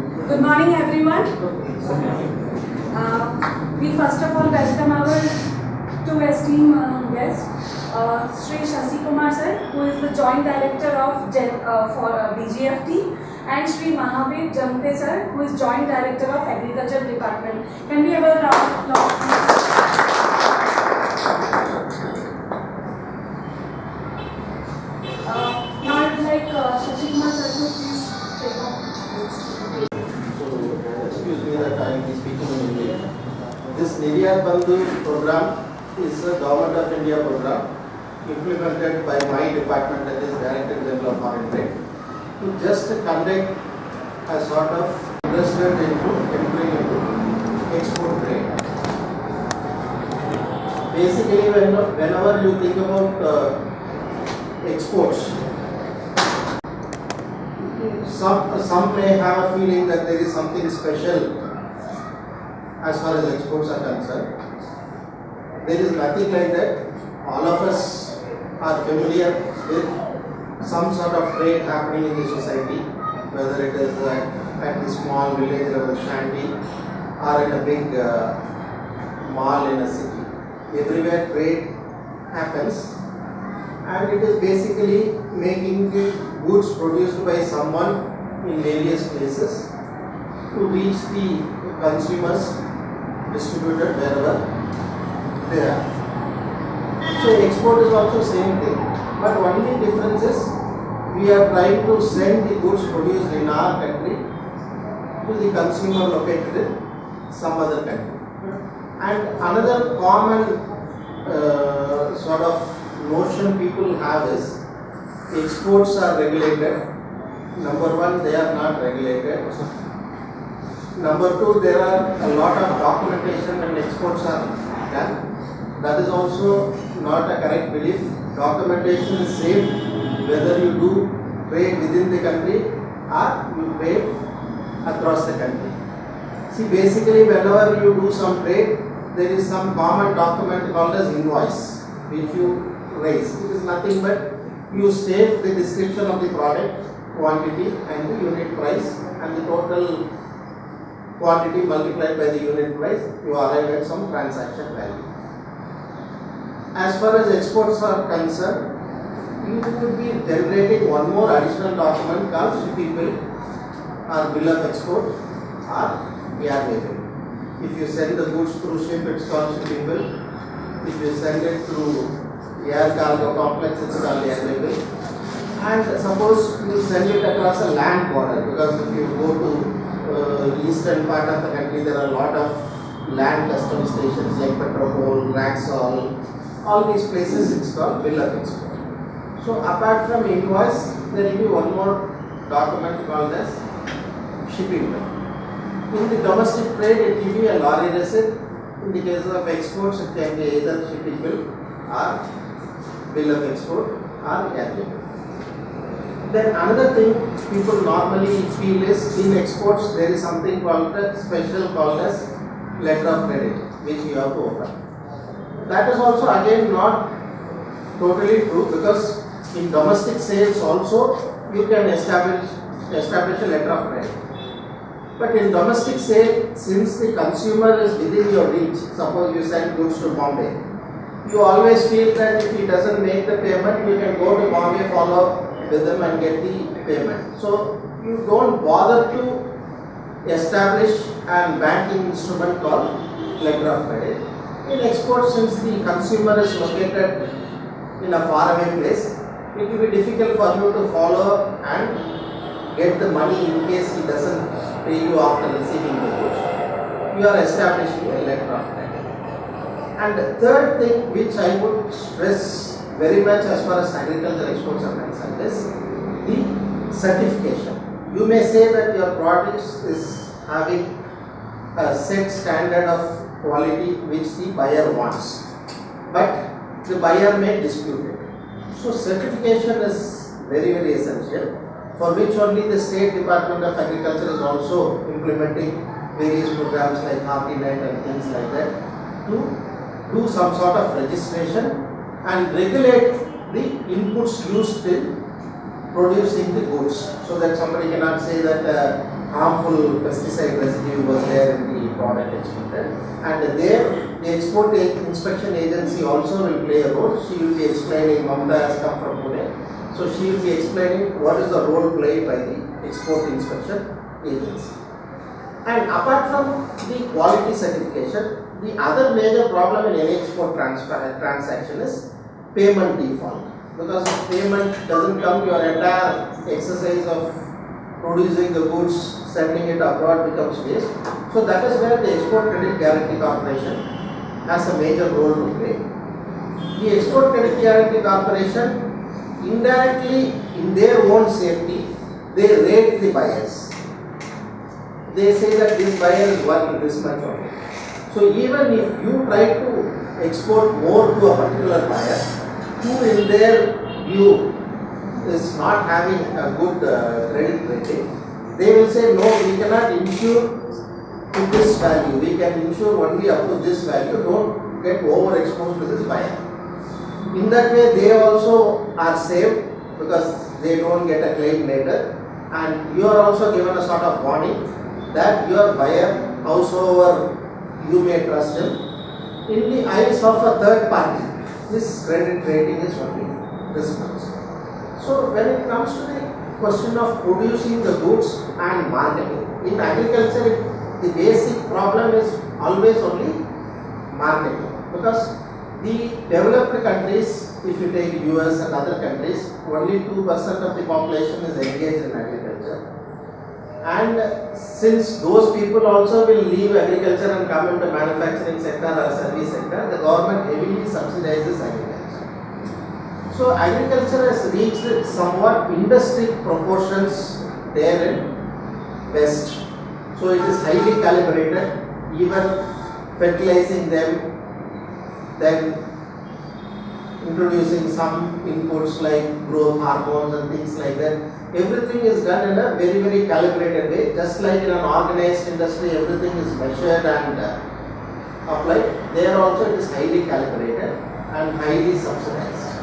Good morning, everyone. We first of all welcome our two esteemed guests, Sri Shashi Kumar sir, who is the Joint Director of BGFT, and Sri Mahavir Jamte sir, who is Joint Director of Agriculture Department. Can we have a round of applause? Now I would like Shashi Kumar sir to please take off. Excuse me that I am speaking in English. This Niryat Bandhu program is a Government of India program implemented by my department, that is Director General of Foreign Trade, to just conduct a sort of investment into entering into export trade. Basically, whenever you think about exports, some may have a feeling that there is something special as far as exports are concerned. There is nothing like that. All of us are familiar with some sort of trade happening in the society, whether it is at the small village level shanty or in a big mall in a city. Everywhere trade happens, and it is basically making the goods produced by someone in various places to reach the consumers, distributed wherever they are. So export is also same thing, but only difference is we are trying to send the goods produced in our country to the consumer located in some other country. And another common sort of notion people have is exports are regulated. Number one, they are not regulated. Number two, there are a lot of documentation when exports are done. That is also not a correct belief. Documentation is same whether you do trade within the country or you trade across the country. See, basically whenever you do some trade, there is some common document called as invoice which you raise. It is nothing but you state the description of the product, quantity and the unit price, and the total quantity multiplied by the unit price, you arrive at some transaction value. As far as exports are concerned, you will be generating one more additional document called shipping bill or bill of export or airway bill. If you send the goods through ship, it's called shipping bill. If you send it through air cargo complex, it's called airway bill. And suppose you send it across a land border, because if you go to eastern part of the country, there are a lot of land customs stations like Petropol, Raxol, all these places, it's called bill of export. So apart from invoice, there will be one more document called as shipping bill. In the domestic trade, it will be a lorry receipt. In the case of exports, it can be either shipping bill or bill of export or airway bill. Then another thing people normally feel is in exports there is something called a special called as letter of credit which you have to open. That is also again not totally true, because in domestic sales also you can establish a letter of credit. But in domestic sale, since the consumer is within your reach, suppose you send goods to Bombay, you always feel that if he doesn't make the payment, you can go to Bombay, follow with them and get the payment. So you don't bother to establish a banking instrument called letter of credit. In export, since the consumer is located in a faraway place, it will be difficult for you to follow and get the money in case he doesn't pay you after receiving the goods. You are establishing a letter of credit. And the third thing which I would stress very much as far as agriculture exports are concerned is the certification. You may say that your product is having a set standard of quality which the buyer wants, but the buyer may dispute it. So certification is very, very essential, for which only the State Department of Agriculture is also implementing various programs like HardyNet and things like that to do some sort of registration and regulate the inputs used in producing the goods, so that somebody cannot say that harmful pesticide residue was there in the product exported, and there the export inspection agency also will play a role. She will be explaining. Mamta has come from Pune, so she will be explaining what is the role played by the export inspection agency. And apart from the quality certification, the other major problem in any export transaction is payment default. Because if payment doesn't come, your entire exercise of producing the goods, sending it abroad becomes waste. So that is where the Export Credit Guarantee Corporation has a major role to play. The Export Credit Guarantee Corporation indirectly, in their own safety, they rate the buyers. They say that this buyer is worth this much only. So even if you try to export more to a particular buyer, who in their view is not having a good credit rating, they will say no, we cannot insure to this value, we can insure only up to this value, don't get overexposed to this buyer. In that way they also are saved because they don't get a claim later, and you are also given a sort of warning that your buyer, howsoever you may trust him, in the eyes of a third party, this credit rating is only this much. So when it comes to the question of producing the goods and marketing, in agriculture the basic problem is always only marketing, because the developed countries, if you take US and other countries, only 2% of the population is engaged in agriculture. And since those people also will leave agriculture and come into manufacturing sector or service sector, the government heavily subsidizes agriculture. So agriculture has reached somewhat industry proportions there in West. So it is highly calibrated, even fertilizing them, then introducing some inputs like growth hormones and things like that. Everything is done in a very, very calibrated way. Just like in an organized industry, everything is measured and applied. There also it is highly calibrated and highly subsidized.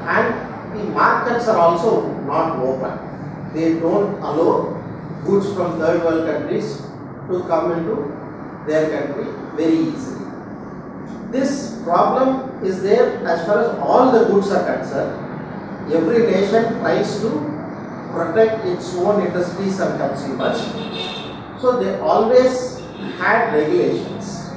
And the markets are also not open. They don't allow goods from third world countries to come into their country very easily. This problem is there as far as all the goods are concerned. Every nation tries to protect its own industries and consumers. So they always had regulations.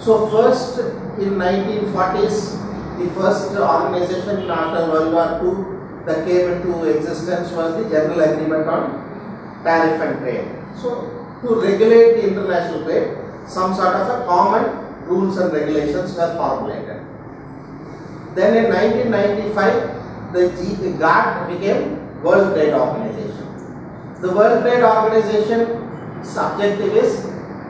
So first in 1940s, the first organization after World War II that came into existence was the General Agreement on Tariff and Trade. So to regulate the international trade, some sort of a common rules and regulations were formulated. Then in 1995, the GATT became World Trade Organization. The World Trade Organization's objective is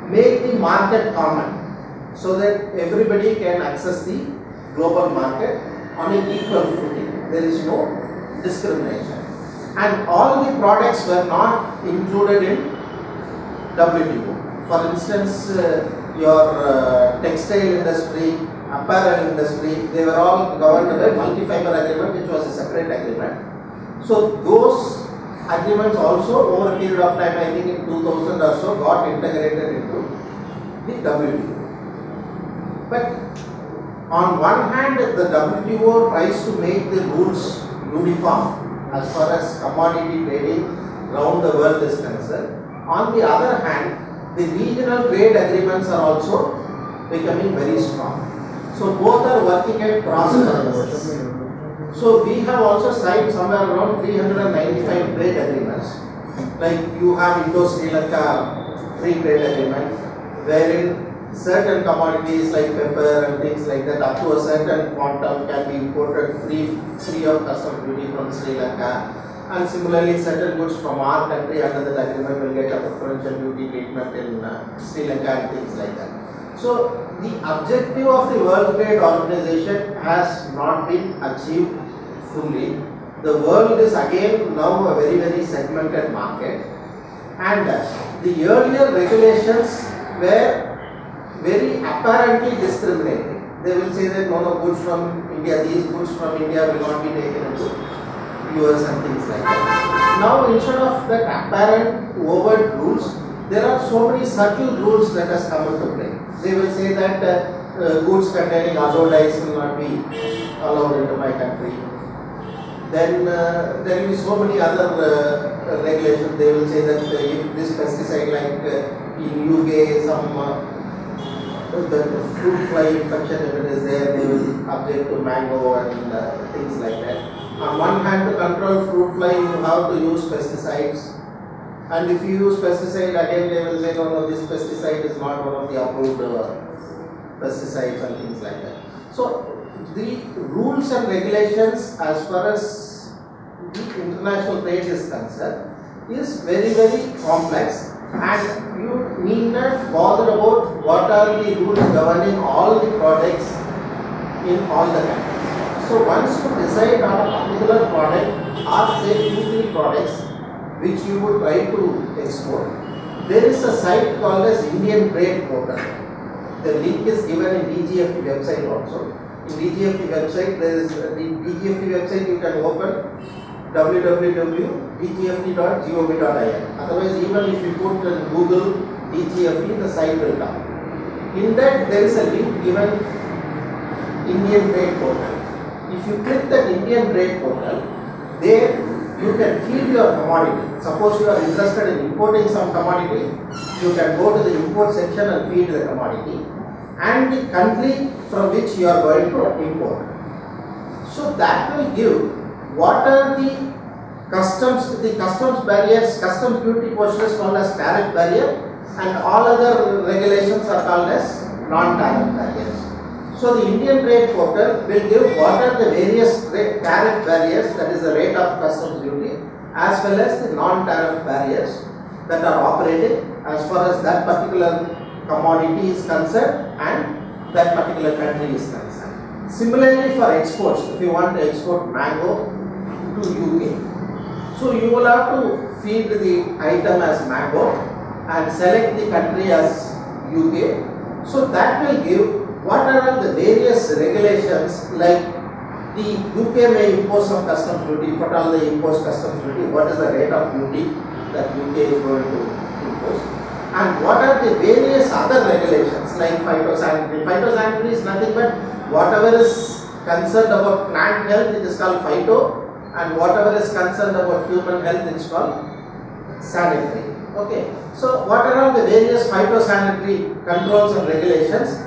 make the market common so that everybody can access the global market on an equal footing. There is no discrimination. And all the products were not included in WTO. For instance, your textile industry, apparel industry, they were all governed by multi-fiber agreement, which was a separate agreement. So those agreements also over a period of time, I think in 2000 or so, got integrated into the WTO. But on one hand, the WTO tries to make the rules uniform as far as commodity trading around the world is concerned. On the other hand, the regional trade agreements are also becoming very strong. So both are working at cross purposes. So we have also signed somewhere around 395 trade agreements. Like you have Indo-Sri Lanka free trade agreement, wherein certain commodities like pepper and things like that up to a certain quantum can be imported free of custom duty from Sri Lanka. And similarly, certain goods from our country under that agreement will get a preferential duty treatment in Sri Lanka and things like that. So the objective of the World Trade Organization has not been achieved fully. The world is again now a very, very segmented market, and the earlier regulations were very apparently discriminating. They will say that no goods from India, these goods from India will not be taken into yours and things like that. Now instead of that apparent overt rules, there are so many subtle rules that has come into play. They will say that goods containing azotides will not be allowed into my country. Then there will be so many other regulations. They will say that if this pesticide, like in UK, some the fruit fly infection, if it is there, they will object to mango and things like that. On one hand, to control fruit fly, you have to use pesticides. And if you use pesticide, again they will say, no, this pesticide is not one of the approved pesticides and things like that. So, the rules and regulations as far as the international trade is concerned is very, very complex, and you need not bother about what are the rules governing all the products in all the countries. So, once you decide on a particular product or say 2-3 products which you would try to export, there is a site called as Indian Trade Portal. The link is given in DGFT website also. In DGFT website, there is the DGFT website you can open www.dgft.gov.in. Otherwise, even if you put in Google DGFT, the site will come. In that, there is a link given Indian Trade Portal. If you click that Indian Trade Portal, there you can feed your commodity. Suppose you are interested in importing some commodity, you can go to the import section and feed the commodity and the country from which you are going to import. So that will give what are the customs barriers. Customs duty portion is called as tariff barrier, and all other regulations are called as non-tariff barriers. So the Indian Trade Portal will give what are the various tariff barriers, that is the rate of customs duty, as well as the non-tariff barriers that are operating as far as that particular commodity is concerned and that particular country is concerned. Similarly for exports, if you want to export mango to UK, so you will have to feed the item as mango and select the country as UK. So that will give what are the various regulations, like the UK may impose some customs duty. If at all they impose customs duty, what is the rate of duty that UK is going to impose, and what are the various other regulations like phytosanitary. Phytosanitary is nothing but whatever is concerned about plant health, it is called phyto, and whatever is concerned about human health, it is called sanitary. Okay, so what are all the various phytosanitary controls and regulations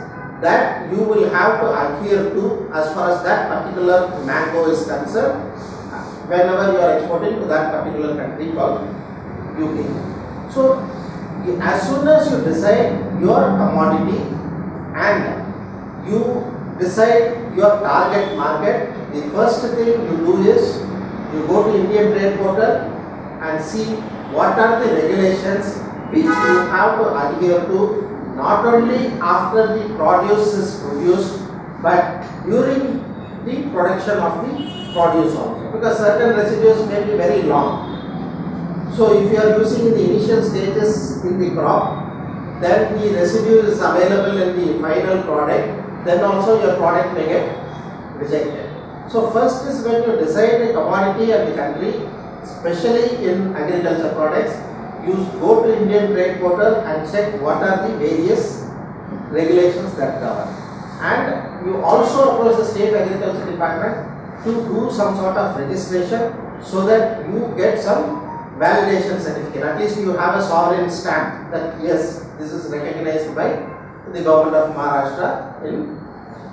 that you will have to adhere to as far as that particular mango is concerned whenever you are exporting to that particular country called UK. So, as soon as you decide your commodity and you decide your target market, the first thing you do is you go to Indian Trade Portal and see what are the regulations which you have to adhere to, not only after the produce is produced, but during the production of the produce also, because certain residues may be very long. So if you are using in the initial stages in the crop, then the residue is available in the final product, then also your product may get rejected. So first is when you decide the commodity and the country, especially in agriculture products, you go to Indian Trade Portal and check what are the various regulations that govern. And you also approach the state agriculture department to do some sort of registration so that you get some validation certificate. At least you have a sovereign stamp that yes, this is recognized by the government of Maharashtra in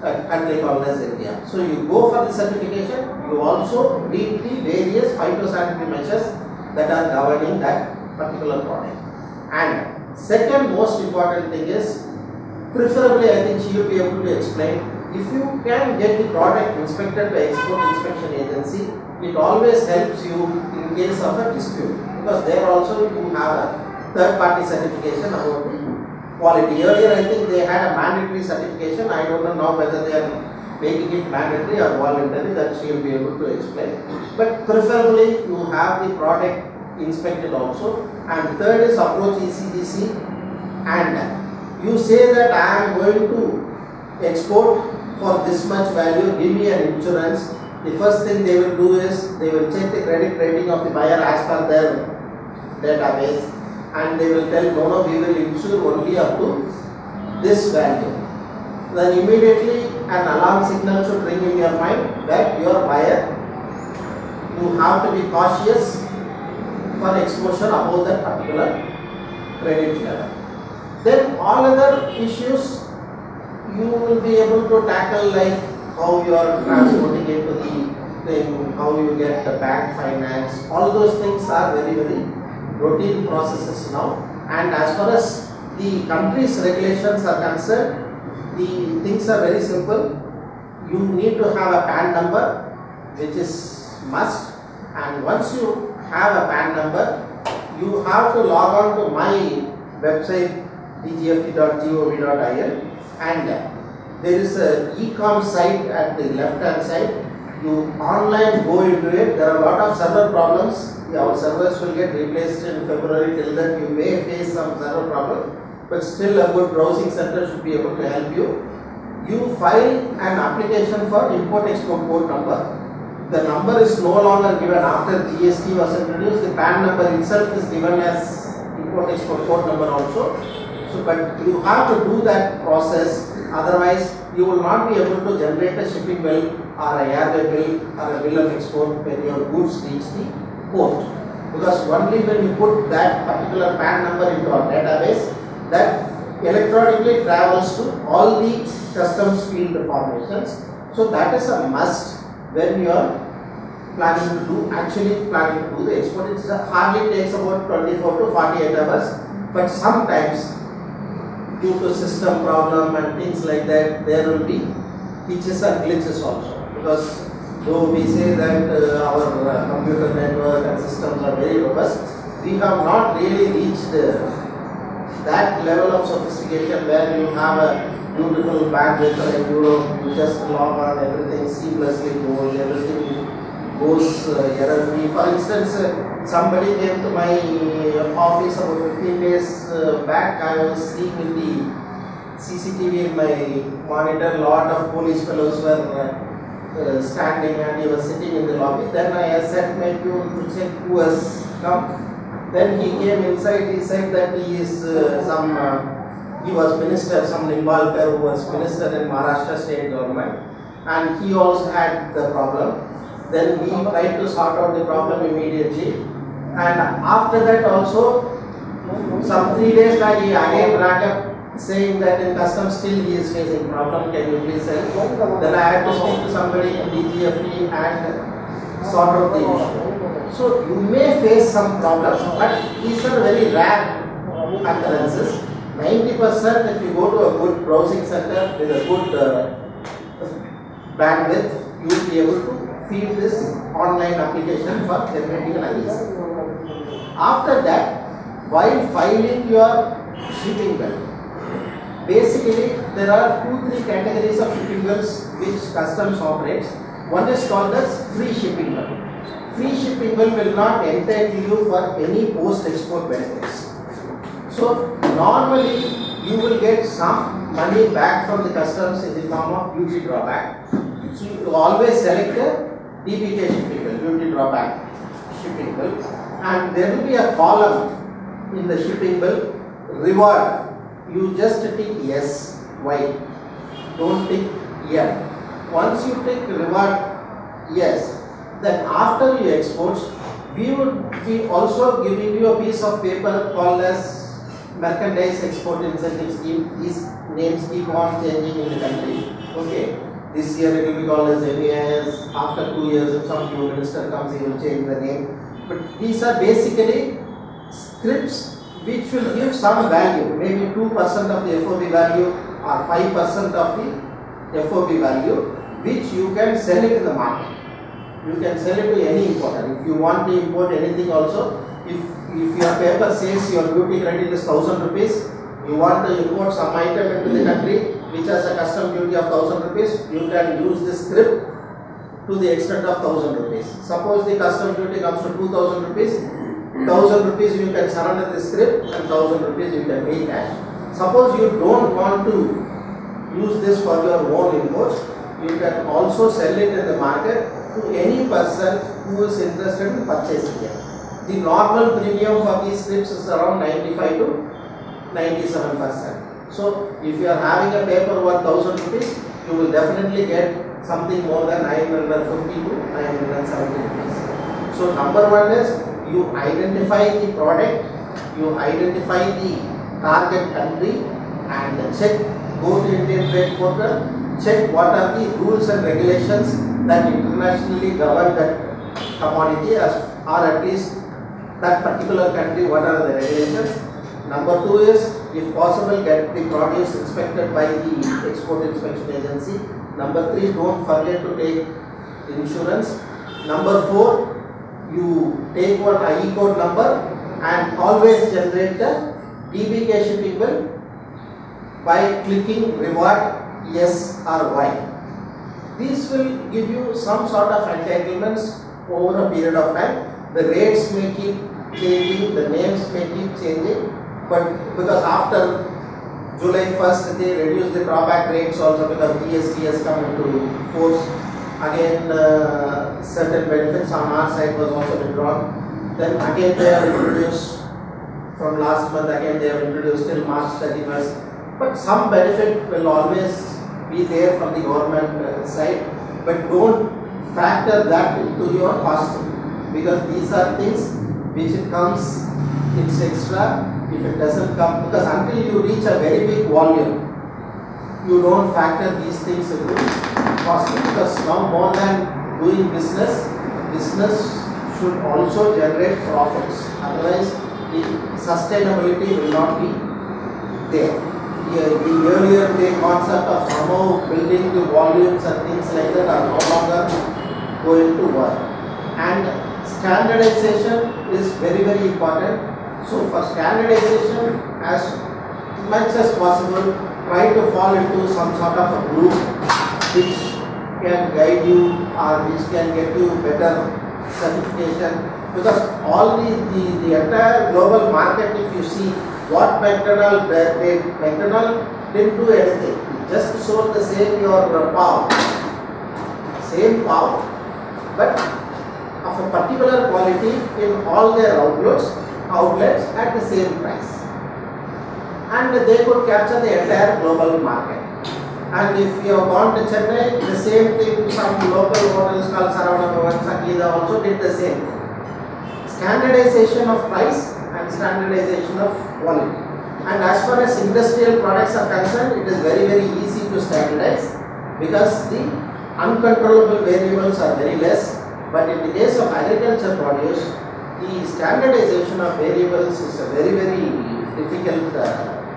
a country called as India. So you go for the certification, you also read the various phytosanitary measures that are governing that particular product. And second most important thing is, preferably I think she will be able to explain, if you can get the product inspected by Export Inspection Agency, it always helps you in case of a dispute, because there also you have a third party certification about the quality. Earlier I think they had a mandatory certification. I don't know now whether they are making it mandatory or voluntary, that she will be able to explain. But preferably you have the product inspected also. And third is approach ECGC and you say that I am going to export for this much value, give me an insurance. the first thing they will do is they will check the credit rating of the buyer as per their database, and they will tell, no, we will insure only up to this value. Then immediately an alarm signal should ring in your mind that your buyer, you have to be cautious for exposure above that particular credit level. Then all other issues you will be able to tackle, like how you are transporting it to the thing, how you get the bank finance. All those things are very, very routine processes now. And as far as the country's regulations are concerned, the things are very simple. You need to have a PAN number, which is must, and once you have a PAN number, you have to log on to my website dgft.gov.in, and there is a e-com site at the left hand side. You online go into it. There are a lot of server problems. Our servers will get replaced in February. Till then you may face some server problem, but still a good browsing center should be able to help you. You file an application for import-export code number. The number is no longer given after GST was introduced. The PAN number itself is given as import-export code number also. So, but you have to do that process. Otherwise, you will not be able to generate a shipping bill or a airway bill or a bill of export when your goods reach the port. Because only when you put that particular PAN number into our database, that electronically travels to all the customs field formations. So that is a must when you are planning to do the export. It hardly takes about 24 to 48 hours, but sometimes due to system problem and things like that, there will be hitches and glitches also. Because though we say that our computer network and systems are very robust, we have not really reached that level of sophistication where you have a beautiful bandwidth in Europe, you just log on, everything seamlessly goes, everything goes error free. For instance, somebody came to my office about 15 days back. I was seeing in the CCTV in my monitor, lot of police fellows were standing, and he was sitting in the lobby. Then I sent my tune to check who has come. Then he came inside. He said that he is he was minister, some Nimbalkar who was minister in Maharashtra state government, and he also had the problem. Then we tried to sort out the problem immediately, and after that also, some 3 days back he again rang up saying that in customs still he is facing problem, can you please help? Then I had to speak to somebody in DGFT and sort out the issue. So you may face some problems, but these are very rare occurrences. 90% if you go to a good browsing center with a good bandwidth, you will be able to feed this online application for generating an IEC. After that, while filing your shipping bill, basically there are 2-3 categories of shipping bills which customs operates. One is called as free shipping bill. Free shipping bill will not entitle you for any post-export benefits. So normally you will get some money back from the customs in the form of duty drawback. So you always select a DBK shipping bill, duty drawback shipping bill, and there will be a column in the shipping bill, reward. You just tick yes, why? Don't tick yeah. Once you tick reward yes, then after you export, we would be also giving you a piece of paper called as Merchandise Export Incentive Scheme. These names keep on changing in the country. Okay, this year it will be called as MEIS. After 2 years, if some new minister comes, he will change the name. But these are basically scripts which will give some value, maybe 2% of the FOB value or 5% of the FOB value, which you can sell it in the market. You can sell it to any importer. If you want to import anything also, if your paper says your duty credit is 1000 rupees, you want to import some item into the country which has a custom duty of 1000 rupees, you can use this script to the extent of 1000 rupees. Suppose the custom duty comes to 2000 rupees, 1000 rupees you can surrender the script and 1000 rupees you can pay cash. Suppose you don't want to use this for your own imports, you can also sell it in the market to any person who is interested in purchasing it. The normal premium for these scrips is around 95 to 97%. So if you are having a paper worth 1000 rupees, you will definitely get something more than 950 to 970 rupees. So number one is you identify the product, you identify the target country and check, go to Indian Trade Portal, check what are the rules and regulations that internationally govern that commodity or at least that particular country, what are the regulations. Number two is, if possible, get the produce inspected by the Export Inspection Agency. Number three, don't forget to take insurance. Number four, you take one IE code number and always generate the DBK shipping bill by clicking reward yes or Y. This will give you some sort of entitlements over a period of time. The rates may keep changing, the names may keep changing, but because after July 1st they reduce the drawback rates also because GST has come into force. Again certain benefits on our side was also withdrawn. Then again they have introduced from last month, again they have introduced till March 31st. But some benefit will always be there from the government side, but don't factor that into your costing because these are things which it comes, it's extra. If it doesn't come, because until you reach a very big volume, you don't factor these things into costing, because now more than doing business, business should also generate profits. Otherwise, the sustainability will not be there. The earlier day concept of somehow building the volumes and things like that are no longer going to work. And standardization is very, very important. So for standardization, as much as possible, try to fall into some sort of a group which can guide you or which can get you better certification. Because all the entire global market, if you see what McDonald did, McDonald didn't do anything. It just sold the same your pav, same pav, but of a particular quality in all their outlets at the same price, and they could capture the entire global market. And if you have gone to Chennai, the same thing, some local hotels called Saravana and Sakida also did the same thing. Standardization of price and standardization of quality. And as far as industrial products are concerned, it is very, very easy to standardize because the uncontrollable variables are very less. But in the case of agriculture produce, the standardization of variables is a very, very difficult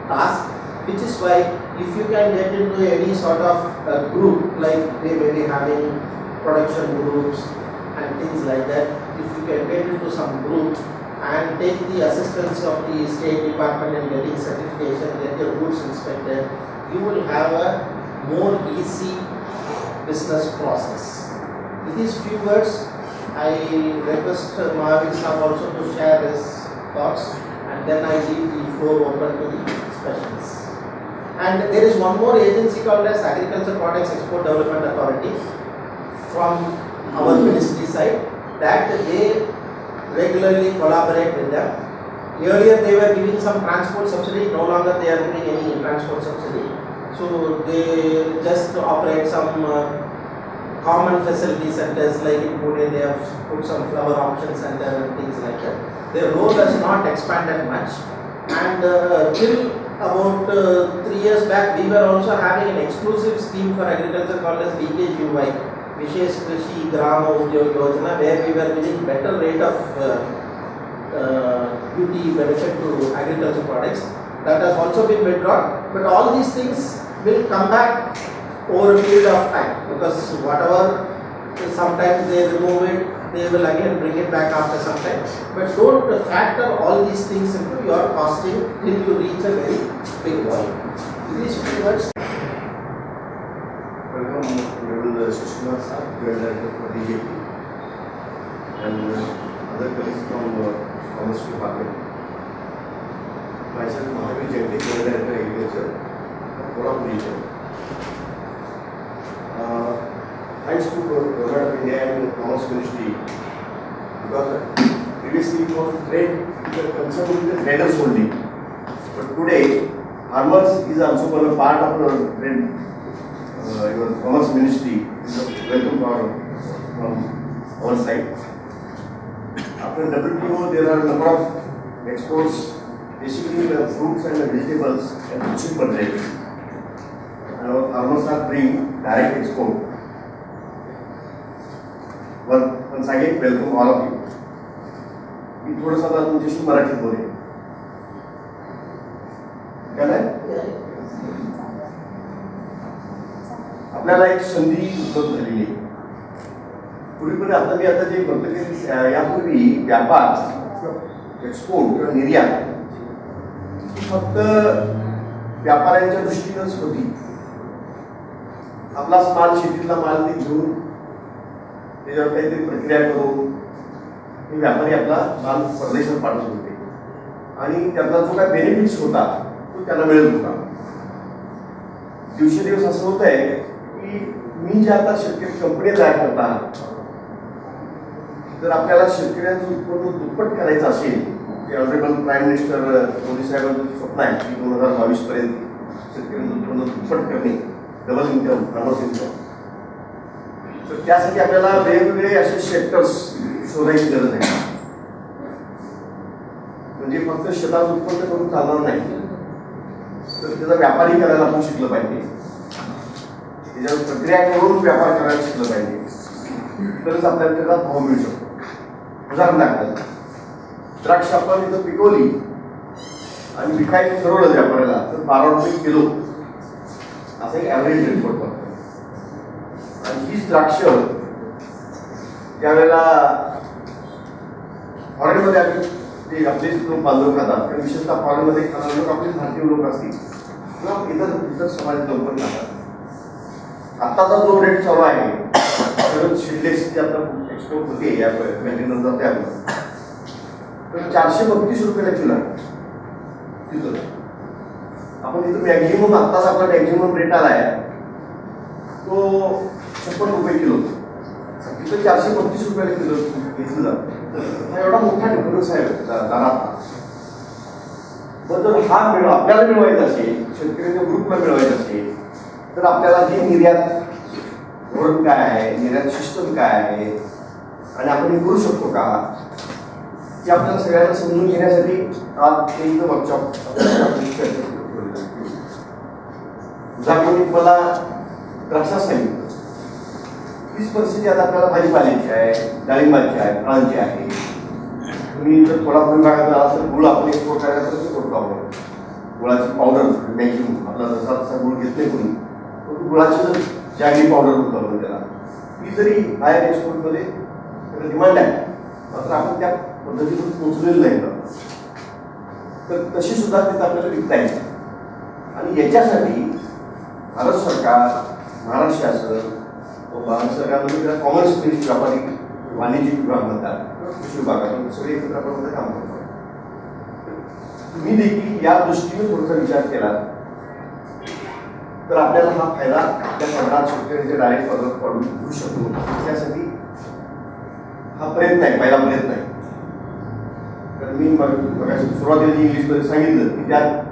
task, which is why if you can get into any sort of group, like they may be having production groups and things like that, if you can get into some group and take the assistance of the State Department in getting certification, get your goods inspected, you will have a more easy business process. With these few words, I request Mahavir Sahab also to share his thoughts, and then I leave the floor open to the specialists. And there is one more agency called as Agriculture Products Export Development Authority from our ministry side, that they regularly collaborate with them. Earlier they were giving some transport subsidy, no longer they are giving any transport subsidy. So they just operate some common facility centers, like in Pune they have put some flower auction center and things like that. Their role has not expanded much, and till about 3 years back we were also having an exclusive scheme for agriculture called as VKGY, Vishesh Krishi Grama Udyog Yojana, where we were giving better rate of duty benefit to agriculture products. That has also been withdrawn, but all these things will come back over a period of time, because whatever sometimes they remove it, they will again bring it back after some time. But don't factor all these things into your costing till you reach a very big volume. These few words. Welcome, Honorable Sushma Sahab, Director for DJP, and other colleagues from Commerce Department. Myself, Mahavir Jainti, Director Agriculture, Kolhapur region. Thanks to Government of India and Commerce Ministry, because previously it was trade concerned with the traders only, but today farmers is also one part of the trade. Your Commerce Ministry is a welcome from our side. After WTO, there are a number of exports, basically the fruits and the vegetables at cheaper rates. And our farmers are doing direct export. Once again, welcome all of you. मी थोडंसं आता तुमच्याशी मराठीत बोलेन. काय नाही? आपल्याला एक संधी उपलब्ध झालेली आहे. पूर्वीपर्यंत आता मी आता जे म्हणतो की यापूर्वी व्यापार एक्सपोर्ट किंवा निर्यात फक्त व्यापाऱ्यांच्या दृष्टीनंच होती. आपलाच माल शेतीतला माल ते घेऊन त्याच्यावर काहीतरी प्रक्रिया करून व्यापारी आपला माल परदेशात पाठवत होते आणि त्यातला जो काय बेनिफिट्स होता तो त्यांना मिळत होता. दिवसेदिवस असं होत आहे की मी जे आता शेतकरी कंपनी तयार करतात, जर आपल्याला शेतकऱ्यांचं उत्पन्न दुप्पट करायचं असेल, जे ऑनरेबल प्राईम मिनिस्टर मोदी साहेबांचं स्वप्न आहे की 2022 पर्यंत शेतकऱ्यांचं उत्पन्न दुप्पट करणे, डबल इन्कम, फार्मर्स इन्कम, तर त्यासाठी आपल्याला वेगवेगळे असे सेक्टर्स शोधायची गरज आहे. म्हणजे फक्त शेतात उत्पन्न करून चालणार नाही, तर त्याचा व्यापारी करायला आपण शिकलं पाहिजे, त्याच्यावर प्रक्रिया करून व्यापार करायला शिकलं पाहिजे, तरच आपल्याला त्याचा भाव मिळू शकतो. उदाहरणार्थ द्राक्ष आपण इथं पिकवली आणि विकायचं ठरवलं व्यापाऱ्याला तर 12 रुपये किलो असं एक ॲव्हरेज रेट पडतो. आणि हीच द्राक्ष ज्यावेळेला फॉरेनमध्ये आम्ही ते आपले लोक बांधव खातात, कारण विशेषतः फॉरेनमध्ये खाणारे लोक आपले भारतीय लोक असतील किंवा इतर समाजात लोक पण खातात. आत्ताचा जो रेट चालू आहे सगळं शिडलेस जे आता एक्सपोर्ट होते या कंटेनर जाते आपलं, तर 432 रुपयाला किलो तिथं. आपण इथं मॅक्झिमम आत्ताच आपला मॅक्झिमम रेट आला आहे तो 56 रुपये किलो. तिथं 432 रुपयाला किलो घेतलं जातं. हा एवढा मोठा डिफरन्स आहे दरात. पण जर हा आपल्याला मिळवायचा असेल, शेतकऱ्यांच्या ग्रुपला मिळवायचा असेल, तर आपल्याला ही निर्यात धोरण काय आहे, निर्यात सिस्टम काय आहे आणि आपण हे करू शकतो का, की आपल्याला सगळ्यांना समजून घेण्यासाठी आज एक वर्कशॉप मला द्राक्षा सांगितलं. तीच परिस्थिती आता आपल्याला भाजीपाल्याची आहे, डाळिंबाची आहे, फळांची आहे. तुम्ही जर कोल्हापूर भागात आला तर गुळ आपण एक्सपोर्ट करायला तर करतो आपण. गुळाची पावडर मॅक्झिमम आपला जसा तसा गुळ घेत नाही कोणी, पण गुळाची जर जॅगरी पावडर होतं आपण त्याला, ती जरी बाहेर एक्सपोर्टमध्ये त्याला डिमांड आहे, मात्र आपण त्या पद्धतीतून पोचलेलं नाही. तर तशी सुद्धा तिथं आपल्याला विकता येईल. आणि याच्यासाठी भारत सरकार, महाराष्ट्र शासन व भारत सरकारमध्ये त्याला कॉमर्स मिनिस्ट्री, व्यापारी वाणिज्य विभाग म्हणतात, कृषी विभागातून सगळे एकत्र आपण काम करतो. तुम्ही देखील या दृष्टीने थोडासा विचार केला तर आपल्याला हा फायदा आपल्या पगारात शेतकऱ्यांच्या डायरेक्ट पगार पडून घेऊ शकतो. त्यासाठी हा प्रयत्न आहे, पहिला प्रयत्न आहे. तर मी सुरुवातीला इंग्लिशमध्ये सांगितलं की त्यात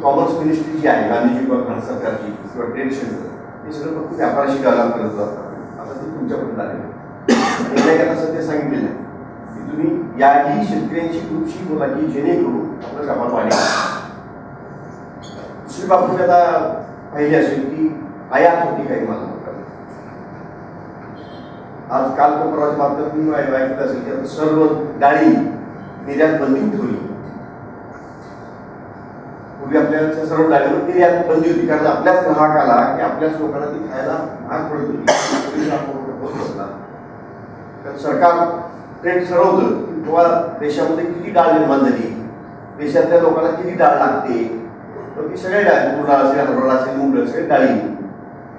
कॉमर्स मिनिस्ट्री जी आहे, वाणिज्य विभाग भारत सरकारची किंवा ट्रेड सेंटर, हे सगळं फक्त व्यापाराशी गाळा करत जातात. आता ते तुमच्यापर्यंत आले आणि सध्या सांगितलेलं आहे की तुम्ही याही शेतकऱ्यांची ग्रुपशी बोला की जेणेकरून आपला व्यापार वाढेल. दुसरी बाब तुम्ही आता पाहिली असेल की आयात होती काही माल. आज काल परवाच्या बाबतीत तुम्ही ऐकलं असेल की सर्व डाळी निर्यात बंदी उठवली. पूर्वी आपल्याला सर्व डाळीवर निर्यात बंदी होती, कारण आपल्याच ग्राहकाला की आपल्याच लोकांना ती खायला भाग पडत होती. तर सरकार ट्रेड ठरवतं की तुम्हाला देशामध्ये किती डाळ निर्माण झाली, देशातल्या लोकांना किती डाळ लागते, तर ती सगळ्या डाळ, मूग डाळ असेल, हरभरा असेल, मूग डाळ, सगळी डाळी.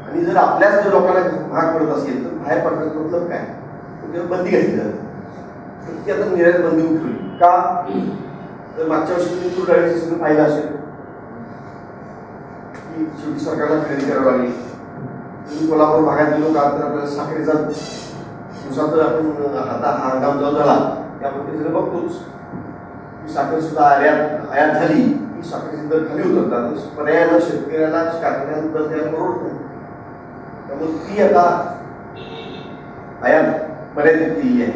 आणि जर आपल्याच जर लोकांना भाग पडत असेल तर बाहेर पडण्याचं मतलब काय, त्याच्यावर बंदी घातली जाते. तर ती आता निर्यात बंदी उठवली का, तर मागच्या वर्षी तुम्ही तूर डाळीचं सगळं पाहिलं असेल की शेवटी सरकारला खरेदी करावी लागली. तुम्ही कोल्हापूर भागात गेलो का तर आपल्याला साखरेचा दिवसाचं आपण आता हा हंगाम जो झाला त्या पद्धतीने बघतोच की साखर सुद्धा आयात झाली की साखरेचे दर खाली उतरतात. पर्यायानं शेतकऱ्याला कारखान्यात दर द्यायला परवडत नाही. त्यामुळे ती आता आयात मर्यादित केली आहे.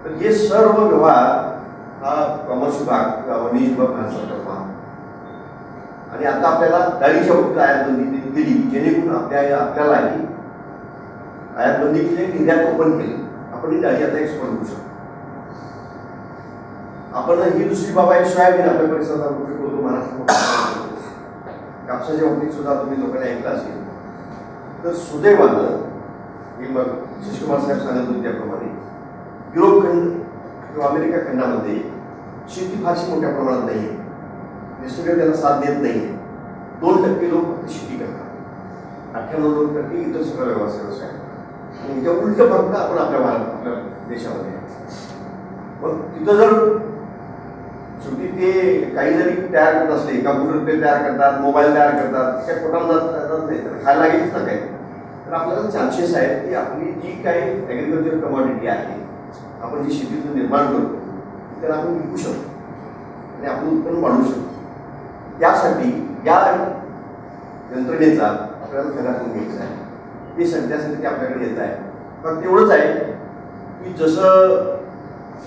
तर हे सर्व व्यवहार हा कॉमर्स विभाग किंवा वाणिज्य विभाग भारत सरकार पाहतो. आणि आता आपल्याला डाळीच्या बाबतीत आयातबंदी केली जेणेकरून आपल्यालाही आयातबंदी केली, निर्यात ओपन केली. आपण ही डाळी आता एक्सपोर्ट करू शकतो. आपण ही दुसरी बाब आहे सोयाबीन. आपल्या परिसरात बोलतो महाराष्ट्र कापसाच्या बाबतीत सुद्धा तुम्ही लोकांनी ऐकलं असेल. तर सुदैवानं हे मग शिशकुमार साहेब सांगत होते त्याप्रमाणे युरोप खंड किंवा अमेरिका खंडामध्ये शेती फारशी मोठ्या प्रमाणात नाही आहे. निसर्ग त्याला साथ देत नाही. 2% लोक फक्त शेती करतात, 98% इतर सगळं व्यवसाय. म्हणजे उलट फक्त आपण आपल्या देशामध्ये मग तिथं जर शेवटी ते काही जरी तयार करत असले, कम्प्युटर ते तयार करतात, मोबाईल तयार करतात, त्या पोटाला जात नाही तर खायला लागेलच ना काय. तर आपल्याला चान्सेस आहेत की आपली जी काही ॲग्रिकल्चर कमॉडिटी आहे, आपण जी शेतीतून निर्माण करतो त्याला आपण विकू शकतो आणि आपलं उत्पन्न वाढवू शकतो. त्यासाठी या यंत्रणेचा आपल्याला फायदा करून घ्यायचा आहे. ते सध्यासाठी आपल्याकडे येत आहे. फक्त एवढंच आहे की जसं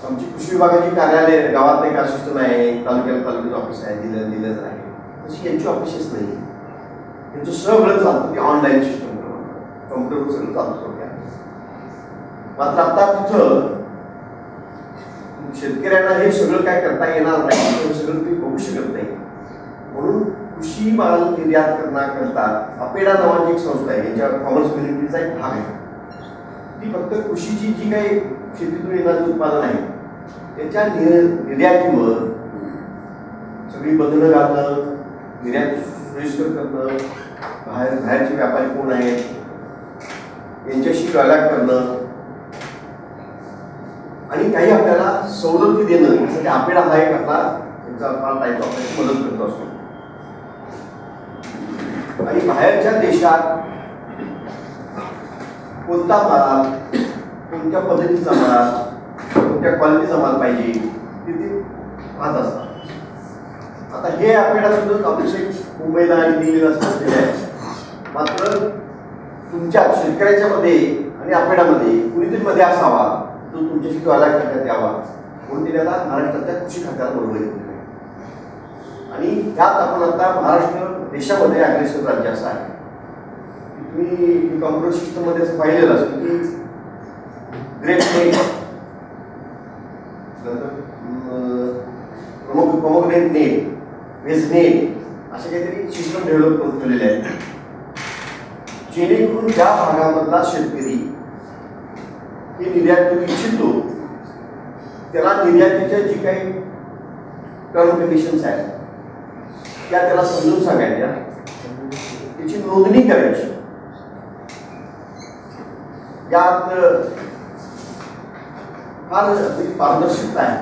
आमची कृषी विभागाची कार्यालय गावात एक सिस्टम आहे, तालुक्यात ऑफिस आहे, जिल्ह्यात आहे, तशी यांची ऑफिसेस नाही. यांचं सगळं चालतं ते ऑनलाईन सिस्टम कम्प्युटरवर सगळं चालतं. मात्र आता तिथं शेतकऱ्यांना हे सगळं काय करता येणार नाही, हे सगळं ते बघू शकत नाही. म्हणून कृषी माल निर्यात करण्याकरता अपेडा नावाची एक संस्था आहे, यांच्या कॉमर्स मिनिस्ट्रीचा एक भाग आहे. ती फक्त कृषीची जी काही शेतीतून येणारे उत्पादन आहे त्याच्या निर्यातीवर सगळी बंधनं घालणं, निर्यात सोयीस्कर करणं, बाहेरचे व्यापारी कोण आहेत यांच्याशी कॉन्टॅक्ट करणं आणि काही आपल्याला सवलती देणं, यासाठी अपेडा हा एक आपला त्यांचा फार टाईप ऑफ मदत करत असतो. आणि बाहेरच्या देशात कोणता माल, कोणत्या पद्धतीचा माल, कोणत्या क्वालिटीचा माल पाहिजे ते पाहत असतात. आता हे अपेडा सुद्धा अपेक्षित मुंबईला आणि दिल्लीला समजलेले आहे. मात्र तुमच्या शेतकऱ्याच्या मध्ये आणि अपेडामध्ये कुणीतरी मध्ये असावा जो तुमच्याशी कॉन्टॅक्ट करण्यात यावा म्हणून ते आता महाराष्ट्राच्या कृषी खात्याला बरोबर घेतलेलं आहे. आणि त्यात आपण आता महाराष्ट्र देशामध्ये अग्रेसर राज्य असं आहे. तुम्ही कॉम्प्युटर सिस्टममध्ये असं पाहिलेलं असेल की ग्रेप नेट, प्रोमोग्रेट नेट, वेज नेट असे काहीतरी सिस्टम डेव्हलप करून ठेवलेले आहेत जेणेकरून त्या भागामधला शेतकरी हे निर्यात करू इच्छितो त्याला निर्यातीच्या जी काही टर्म कंडिशन्स आहेत त्या त्याला समजून सांगायच्या, त्याची नोंदणी करायची. यात फार पारदर्शकता आहे,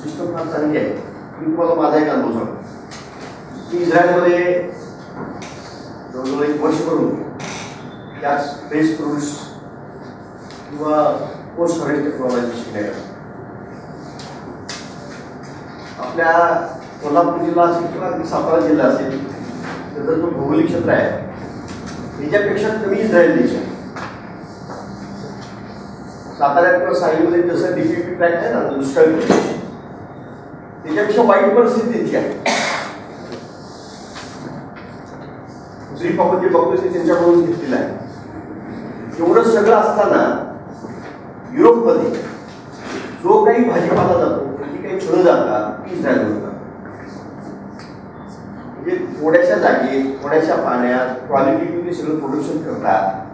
सिस्टम फार चांगली आहे. मी तुम्हाला माझा एक अनुभव सांगतो की इस्रायलमध्ये जवळजवळ 1 वर्षभर होतो. त्याच फ्रेश प्रोड्यूस किंवा पोस्ट हार्वेस्ट टेक्नॉलॉजी शिकायला आपल्या कोल्हापूर जिल्हा असेल किंवा सातारा जिल्हा असेल त्याचा जो भौगोलिक क्षेत्र आहे त्याच्यापेक्षा कमी इस्रायल देश आहे. साताऱ्यात किंवा सांगलीमध्ये जसं डीपीपी ट्रॅक आहे ना दुष्काळी प्रदेश त्याच्यापेक्षा वाईट परिस्थिती त्यांची आहे. दुसरी आपण जे बघतो ते त्यांच्याकडून घेतलेलं आहे. एवढं सगळं असताना युरोपमध्ये जो काही भाजीपाला जातो, जी काही फळं जातात ती इस्रायलवर जातात. म्हणजे थोड्याशा जागेत, थोड्याशा पाण्यात क्वालिटी सगळं प्रोडक्शन करतात.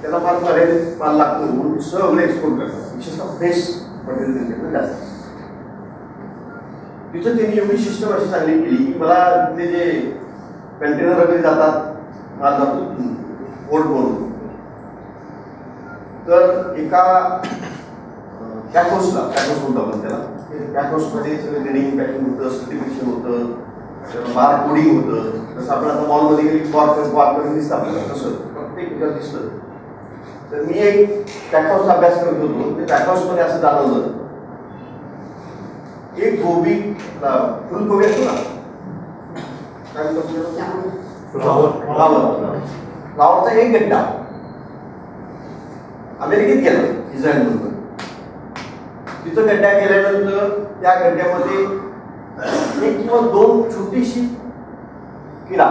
त्याला फार मर्यादित माल लागतो म्हणून सगळं एक्सपोर्ट करतात. विशेषतः फ्रेश मटेरियल त्यांच्याकडे जास्त. तिथं त्यांनी एवढी सिस्टम अशी चांगली केली की मला तिथे जे कंटेनर वगैरे जातात माल जातो पोर्ट म्हणून तर एका पॅकहाऊस बोलतो आपण त्याला. पॅकहाऊसमध्ये सगळं ग्रेडिंग पॅकिंग होतं, सर्टिफिकेशन होतं, बार कोडिंग होतं, जसं आपण आता मॉलमध्ये गेली कॉर्क दिसतं आपल्याला, तसं प्रत्येक ह्याच्यात दिसतं. तर मी एक पॅकहाऊसचा अभ्यास करत होतो, ते पॅकहाऊसमध्ये असं जाणवलं, एक गोबी फुलकोबी असतो ना, काय फ्लावरचा एक गड्डा अमेरिकेत गेला, इस्रायल म्हणून. तिथं गड्डा गेल्यानंतर त्या गड्ड्यामध्ये एक किंवा दोन छोटीशी किडा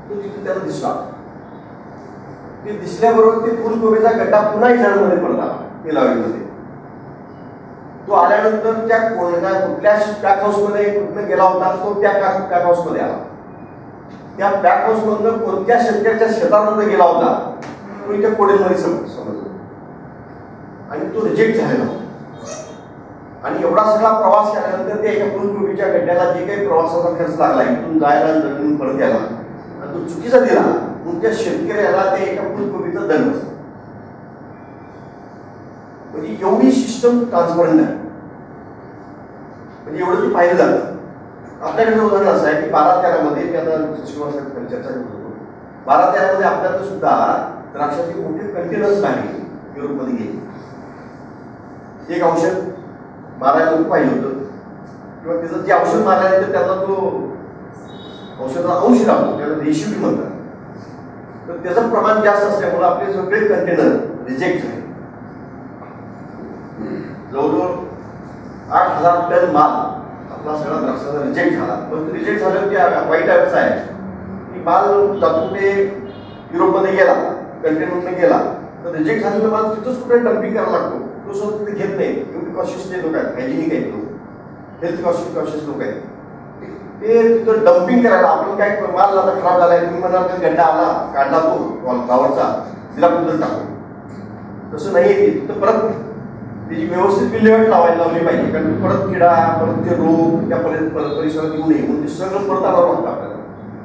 तो तिथे त्याला दिसला. ते दिसल्याबरोबर ते फुलकोबीचा गड्डा पुन्हा इस्रायलमध्ये पडला, तेलावडीमध्ये. तो आल्यानंतर त्या कुठल्या पॅक हाऊसमध्ये कुठं गेला होता, तो त्या पॅक हाऊसमध्ये आला. त्या पॅक हाऊस मधून कोणत्या शेतकऱ्याच्या शेतामध्ये गेला होता तो इथे कोडेलमध्ये समजला आणि तो रिजेक्ट झालेला होता. आणि एवढा सगळा प्रवास केल्यानंतर त्या एका फुलकोबीच्या गड्ड्याला जे काही प्रवासाचा खर्च लागला, इथून जायला जमीन परत यायला, आणि तो चुकीचा दिला, मग त्या शेतकऱ्याला त्या एका फुलकोबीचा दंड बसला. म्हणजे एवढी सिस्टम ट्रान्सपरंट आहे. म्हणजे एवढं ते पाहिलं जातं. आपल्याकडे उदाहरण असं आहे की 12-13 मध्ये मी आता शिवासाहेब चर्चा करत होतो, 12-13 मध्ये आपल्याकडे सुद्धा द्राक्षाचे मोठे कंटेनर्स नाही युरोपमध्ये गेले. एक औषध मारायला पाहिलं होतं, किंवा त्याचं जे औषध मारल्यानंतर त्याचा तो औषधाचा अंश लागतो, त्याला रेशिपी म्हणतात. तर त्याचं प्रमाण जास्त असल्यामुळे आपले सगळे कंटेनर रिजेक्ट झाले. जवळजवळ 8,000 टन माल आपला सगळा द्राक्षाचा रिजेक्ट झाला. पण रिजेक्ट झाल्यावर की वाईट अवस्था आहे की माल जातून ते युरोपमध्ये गेला, कंटेनरमध्ये गेला, तर रिजेक्ट झालेला माल तिथंच कुठे डम्पिंग करायला लागतो. तो स्वतः तिथे घेत नाही. एवढी कॉशियस ते लोक आहेत, हायजिनिक आहेत लोक, हेल्थ कॉशियस लोक आहेत. ते तिथं डम्पिंग करायला आपण काय माल आता खराब झालाय, तुम्ही म्हणाल तर गड्डा आला काढला तो फ्लावरचा, तिला कुठं टाकू. तसं नाही आहे. तिथं परत त्याची व्यवस्थित विल्हेवाट लावली पाहिजे. कारण परत किडा, परत ते रोग त्या परिसरात येऊ नये म्हणून ते सगळं परत आणावं लागतं आपल्याला.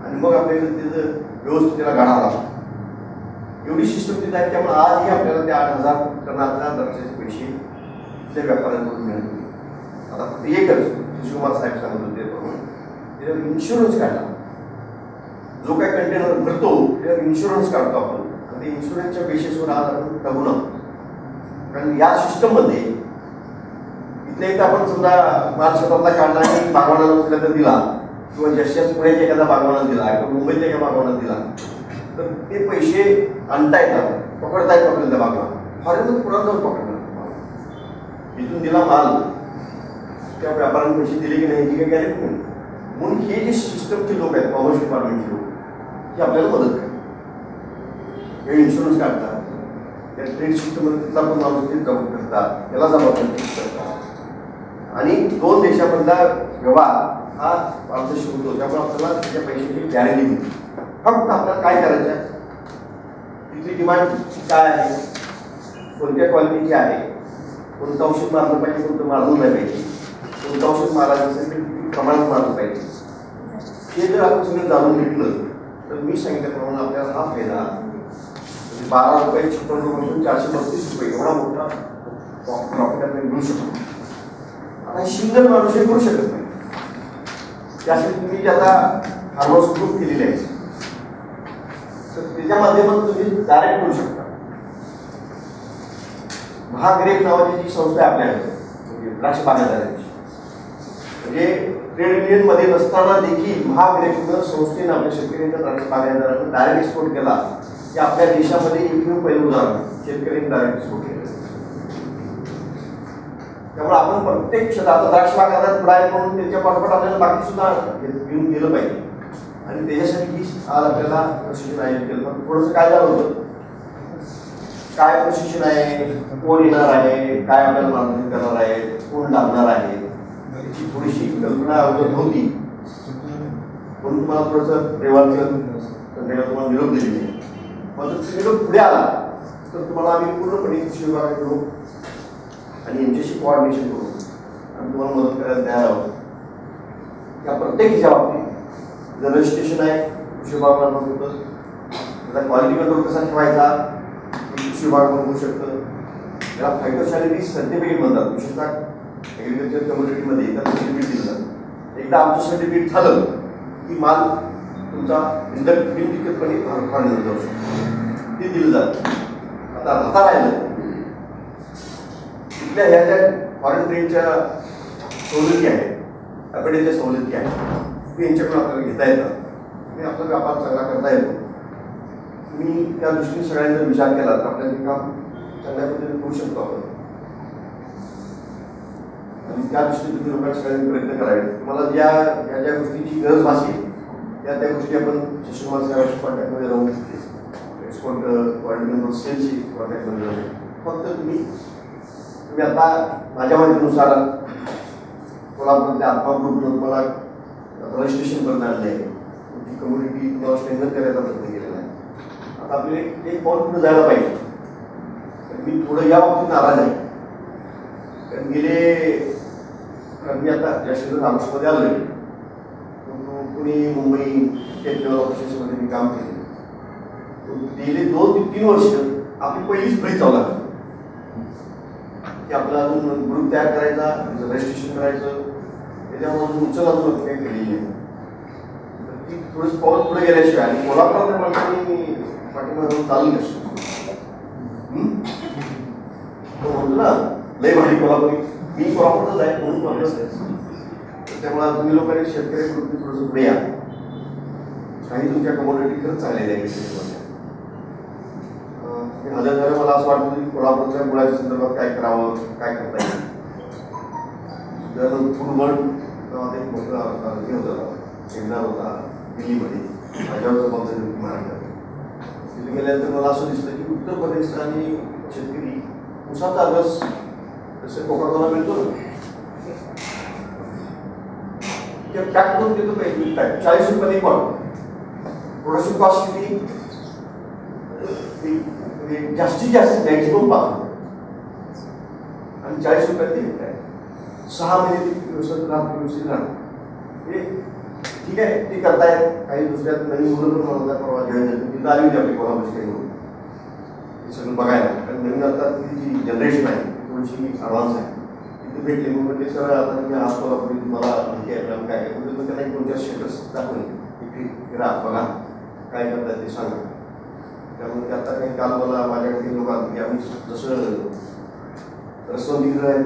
आणि मग आपल्याला त्याचं व्यवस्थित त्याला गाडा लागतो. एवढी सिस्टम तिथे आहे. त्यामुळे आजही आपल्याला त्या 8,000 टनाच्या द्राक्षाचे पैसे त्या व्यापाऱ्यांकडून मिळत. आता फक्त एकच शिवकुमार साहेब सांगत होते, त्याच्यावर इन्शुरन्स काढला. जो काय कंटेनर भरतो त्याच्यावर इन्शुरन्स काढतो आपण, आणि ते इन्शुरन्सच्या बेसिसवर आज आपण टाकून आहोत. कारण या सिस्टममध्ये इथल्या इथं आपण समजा माल शेतातला काढला आणि बागवानाला कुठल्या तर दिला, किंवा जशाच पुण्याच्या एखाद्या बागवानाला दिला, किंवा मुंबईच्या एका बागवानाला दिला, तर ते पैसे आणता येतात, पकडता येतात आपल्याला त्या बागवान. फॉरेनमध्ये पुन्हा जाऊन पकडणार. इथून दिला माल, त्या व्यापाऱ्यांनी पैसे दिले की नाही याची काही गॅरंटी नाही. म्हणून हे जे सिस्टमचे लोक आहेत, कॉमर्स डिपार्टमेंटचे लोक, हे आपल्याला मदत करतात. हे इन्शुरन्स काढतात, त्या ट्रेड सिस्टममध्ये तिथला पण माणूस ते जबाब करतात, त्याला जबाबदारी करतात. आणि 2 देशामधला व्यवहार हा पारदर्शी होतो. त्यामुळे आपल्याला त्याच्या पैशाची गॅरंटी मिळते. फक्त आपल्याला काय करायचं आहे, तिथली डिमांड काय आहे, कोणत्या क्वालिटीची आहे, कोणतं औषध मारलं पाहिजे, कोणतं मारलं नाही पाहिजे, कोणतं औषध मारायचं असेल तर किती प्रमाणात मारलं पाहिजे, हे जर आपण सगळं जाणून घेतलं तर मी सांगितल्याप्रमाणे आपल्याला हा फायदा 12 रुपये 56 रुपयापासून 432 रुपये एवढा मोठा प्रॉफिट आपल्याला मिळू शकतो. आता सिंगल माणूस हे करू शकत नाही. त्यासाठी तुम्ही जे आता फार्मर्स ग्रुप केलेले आहे, तर त्याच्या माध्यमातून तुम्ही डायरेक्ट करू शकता. महाग्रेप नावाची जी संस्था आहे आपल्याकडे, म्हणजे द्राक्ष बागायतदारांची, म्हणजे ट्रेड युनियन मध्ये नसताना देखील महाग्रेपनं संस्थेनं आपल्या शेतकऱ्यांच्या द्राक्ष बागायतदारांना डायरेक्ट एक्सपोर्ट केला, की आपल्या देशामध्ये एकमेव पहिलं उदाहरण शेतकऱ्यांनी डायरेक्ट एक्सपोर्ट केलं. त्यामुळे आपण प्रत्येक क्षेत्रात आता द्राक्ष बागायतदार पुढे आहे म्हणून त्याच्या पाठोपाठ आपल्याला बाकी सुद्धा घेऊन गेलं पाहिजे. आणि त्याच्यासाठी ही आज आपल्याला प्रशिक्षण आयोजित केलं. पण थोडंसं काय झालं होतं, काय प्रशिक्षण आहे, कोण येणार आहे, काय आपल्याला मार्गदर्शन करणार आहे, कोण लागणार आहे, त्याची थोडीशी कल्पना अवगत नव्हती. म्हणून तुम्हाला थोडंसं रेवाचं तुम्हाला निरोप दिलेली आहे. मग तुम्ही निरोप पुढे आला तर तुम्हाला आम्ही पूर्णपणे कृषी विभागात करू आणि यांच्याशी कोऑर्डिनेशन करू आणि तुम्हाला मदत करायला तयार आहोत. या प्रत्येकीच्या बाबतीत जर रजिस्ट्रेशन आहे कृषी विभागामध्ये होतं, त्याचा क्वालिटी कंट्रोल कसा ठेवायचा कृषी विभागामध्ये होऊ शकतं. त्याला फायटोसॅनिटरी सर्टिफिकेट म्हणतात, विशेषतः ॲग्रिकल्चर कम्युनिटीमध्ये त्याला सर्टिफिकेट दिलं जातं. एकदा आमचं सर्टिफिकेट झालं की माल तुमचा बिनतिकीतपणे फाडण्यात जाऊ शकतो, ते दिलं जातं. आता राहता राहिलं तिथल्या ह्या ज्या फॉरेन ट्रेनच्या सवलती आहेत, अपडेटच्या सवलती आहेत, ते यांच्याकडून आपल्याला घेता येतात आणि आपला व्यापार चांगला करता येतो. मी त्या दृष्टीने सगळ्यांचा विचार केला तर आपल्याला हे काम चांगल्या पद्धतीने करू शकतो आपण. आणि त्या दृष्टीने तुम्ही लोकांनी सगळ्यांनी प्रयत्न करावे. मला ज्या ज्या गोष्टीची गरज भासेल त्या गोष्टी आपण शिशुकुमार साहेबांच्या कॉन्टॅक्टमध्ये राहून एक्सपोर्ट कोऑर्डिनेटर सेलची कॉन्टॅक्टमध्ये राहू. फक्त तुम्ही आता माझ्या माहितीनुसार कोल्हापूरच्या आत्मा ग्रुपनं मला रजिस्ट्रेशन करून आणले आहे. तुमची कम्युनिटी तुम्हाला स्ट्रेंथन करायचा प्रयत्न केलेला आहे. आता आपल्याला एक पाऊल पुढे जायला पाहिजे. मी थोडं या बाबतीत नाराज आहे, कारण मी आता या क्षेत्रात आयुष्यामध्ये आलो आहे. पुणे मुंबई स्टेट लेवल ऑफिसेसमध्ये मी काम केले. गेले 2 ते 3 वर्ष आपली पहिलीच फळी चालू आहे की आपला अजून ग्रुप तयार करायचा, रजिस्ट्रेशन करायचं, त्याच्यामुळे अजून उचल अजून काही केलेली आहे. ती थोडंसं पाऊल पुढे गेल्याशिवाय आणि कोल्हापुरात माणसांनी पाठीमागे चालू नसतो. तो म्हणतो ना लय भारी कोल्हापुरी, मी कोल्हापूरच आहे म्हणून म्हणलंच आहे. त्यामुळे तुम्ही लोकांनी शेतकरी ग्रुपनी थोडंसं पुढे या. काही तुमच्या कमोडिटी खरंच चाललेल्या आहे. हजर झालं मला असं वाटतं की कोल्हापूरच्या मुळाच्या संदर्भात काय करावं, काय करता येईल. फूड वर्ल्ड एक मोठा हे होता, सेमिनार होता दिल्लीमध्ये, माझ्यावर जबाबदारी होती महाराष्ट्रात. तिथे गेल्यानंतर मला असं दिसलं की उत्तर प्रदेशचा आणि शेतकरी उसाचा रस जसं कोका-कोला मिळतो ना, ते पॅक करून देतो काही पॅक 40 रुपयाला एक बॉटल. प्रोडक्शन कॉस्ट किती, जास्तीत जास्त मॅक्झिमम पाहतो आणि 40 रुपयात ते विकताय. 6 महिने ते व्यवस्थित राहत. हे ठीक आहे, ते करतायत. काही दुसऱ्यात नवीन मुलं पण म्हणतात परवा जॉईन झाली, तिथं आली होती आपली कोल्हापूरची काही मुलं हे सगळं बघायला. कारण नवीन आता जी जनरेशन आहे थोडीशी ॲडव्हान्स आहे. तिथे भेटले मग म्हटले सर आता मी आज कोल्हापूर तुम्हाला माहिती आहे आपल्याला काय आहे, म्हणजे त्यांना एक 2-4 स्टेटस दाखवले की बघा काय करतात ते सांगा. त्यामुळे आता काही काल मला माझ्याकडे लोक आले की आम्ही जसं रसवंतीकडे आहे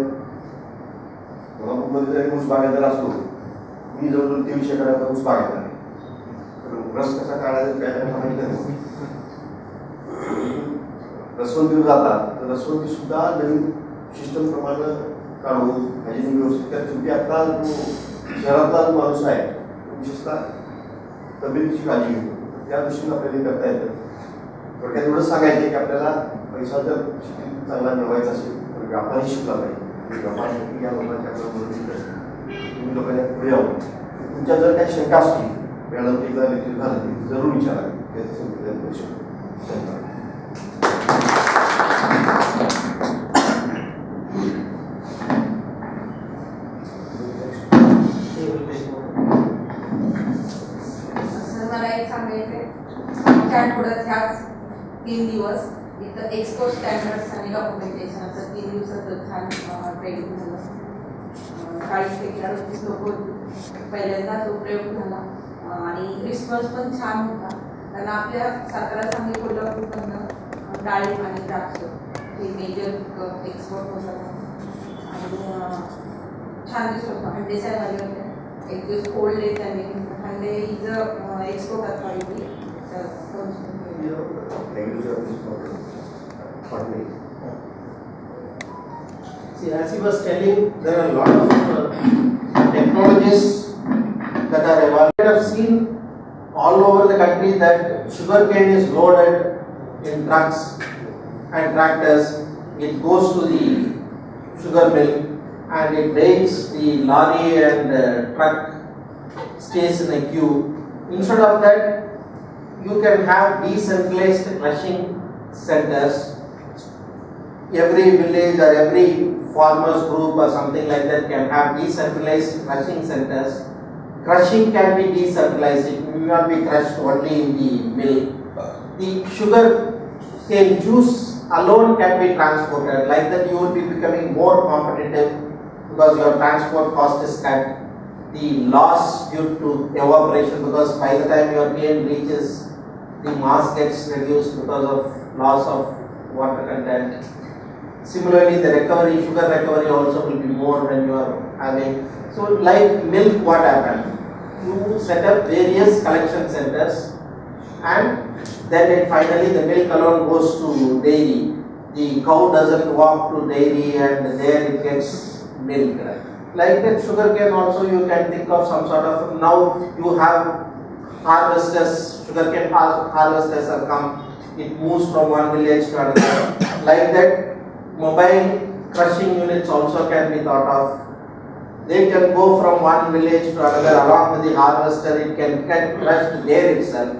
कोल्हापूरमध्ये जरी ऊस बागायदार असतो, मी जवळजवळ 300 एकराचा ऊस बागायदार आहे. तर रस कसा काढायचा काय माहिती नाही. रसवंतीवर जातात तर रसवंती सुद्धा नवीन सिस्टम प्रमाणे काढून हायजीन व्यवस्थित त्या शेवटी आता जो शहरातला माणूस आहे विशेषतः तब्येतीची काळजी घेतो. त्या दृष्टीने आपल्याला करता येतं. थोडक्यात एवढंच सांगायचं की आपल्याला पैसा जर चांगला मिळवायचा असेल तर व्यापारही शिकला पाहिजे. व्यापारासाठी या लोकांच्या तुम्ही लोकांना पुढे यावं. तुमच्या जर काही शंका असतील मॅडम एकदा लेक्चर झालं की जरूर विचारा. त्याचं संपूर्ण करू शकतो. धन्यवाद. ह्याच 3 दिवस इथं एक्सपोर्ट स्टँडर्ड्स आणि डॉक्युमेंटेशन असं 3 दिवसाचं छान ट्रेनिंग झालं. 40 ते 40 लोक पहिल्यांदा तो प्रयोग झाला आणि रिस्पॉन्स पण छान होता. कारण आपल्या सातारा, सांगली, कोल्हापूरकडनं डाळिंब आणि द्राक्ष हे मेजर एक्सपोर्ट होतात आणि छान दिसत होतं. हंडे साहेब आले होते. एक दिवस कोल्ड डे त्यांनी हंडे हिचं export authority See, as he was telling, there are a lot of technologies that are evolved. I have seen all over the country that sugarcane is loaded in trucks and tractors. It goes to the sugar mill and it breaks. The lorry and truck stays in a queue. Instead of that, you can have decentralized crushing centers. Every village or every farmers group or something like that can have decentralized crushing centers. Crushing can be decentralized. It will not be crushed only in the mill. The sugar cane juice alone can be transported. Like that you will be becoming more competitive because your transport cost is cut. the loss due to evaporation, because by the time your cane reaches, the mass gets reduced because of loss of water content. Similarly, the recovery, sugar recovery also will be more when you are having. So like milk, what happened? You set up various collection centers, and then finally the milk alone goes to dairy. The cow doesn't walk to dairy and there it gets milk. Like that sugar cane also you can think of some sort of, now you have harvesters, sugarcane harvesters have come, it moves from one village to another. Like that, mobile crushing units also can be thought of. They can go from one village to another along with the harvester, it can get crushed there itself.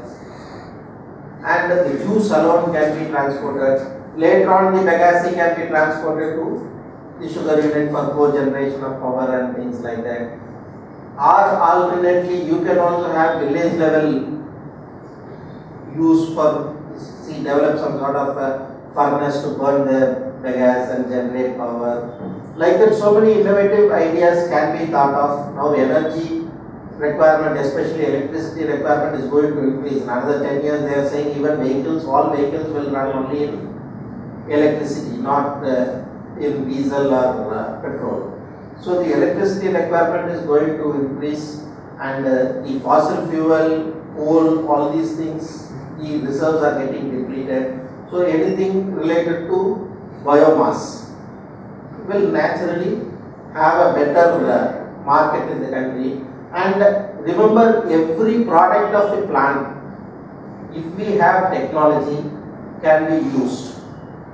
And the juice alone can be transported. Later on, the bagasse can be transported to the sugar unit for cogeneration of power and things like that. Or alternately, you can also have village level use for, develop some sort of a furnace to burn the bagasse and generate power. Like that, so many innovative ideas can be thought of. Now energy requirement, especially electricity requirement, is going to increase. In another 10 years, they are saying even vehicles, all vehicles will run only in electricity, not in diesel or petrol. So the electricity requirement is going to increase, and the fossil fuel, coal, all these things, the reserves are getting depleted. So anything related to biomass will naturally have a better market in the country. And remember, every product of the plant, if we have technology, can be used.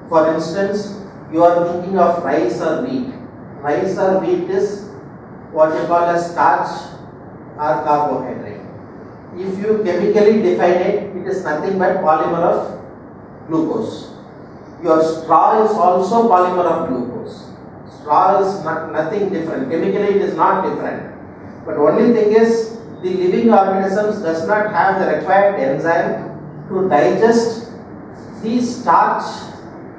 For instance, you are thinking of rice or wheat. Rice or wheat is what you call a starch or carbohydrate. If you chemically define it, it is nothing but polymer of glucose. Your straw is also polymer of glucose. Straw is nothing different. Chemically it is not different. But only thing is, the living organisms does not have the required enzyme to digest the starch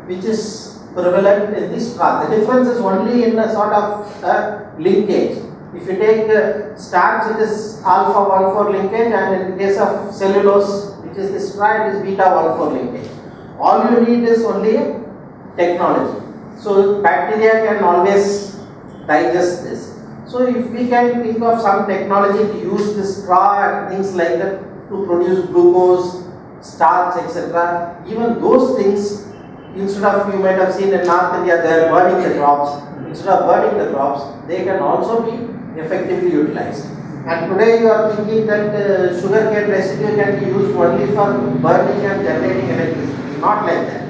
which is prevalent in the straw. The difference is only in a sort of linkage. If you take starch, it is alpha 1,4 linkage, and in the case of cellulose, which is the straw, it is beta 1,4 linkage. All you need is only technology. So bacteria can always digest this. So if we can think of some technology to use the straw and things like that to produce glucose, starch, etc., even those things, instead of, you might have seen in North India, they are burning the crops. Instead of burning the crops, they can also be effectively utilized. And today you are thinking that sugarcane residue can be used only for burning and generating electricity. Not like that.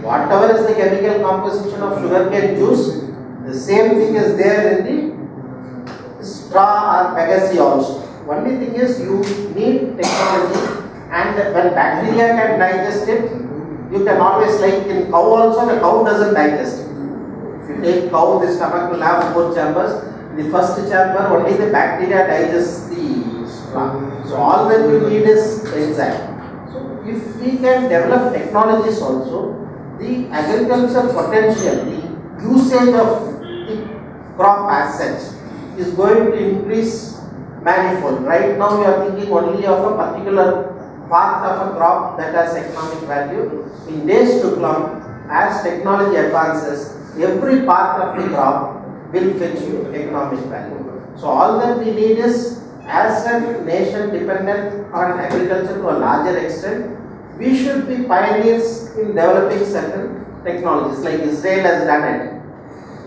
Whatever is the chemical composition of sugarcane juice, the same thing is there in the straw or bagasse also. Only thing is you need technology, and when bacteria can digest it, you can always, like in cow also, the cow doesn't digest it. If you take cow, the stomach will have 4 chambers. The first chamber, only the bacteria digests the straw. So all that you need is enzyme. So if we can develop technologies also, the agriculture potential, the usage of the crop as such is going to increase manifold. Right now we are thinking only of a particular part of a crop that has economic value. In days to come, as technology advances, every part of the crop will fetch you economic value. So all that we need is, as a nation dependent on agriculture to a larger extent, we should be pioneers in developing certain technologies. Like Israel has done it.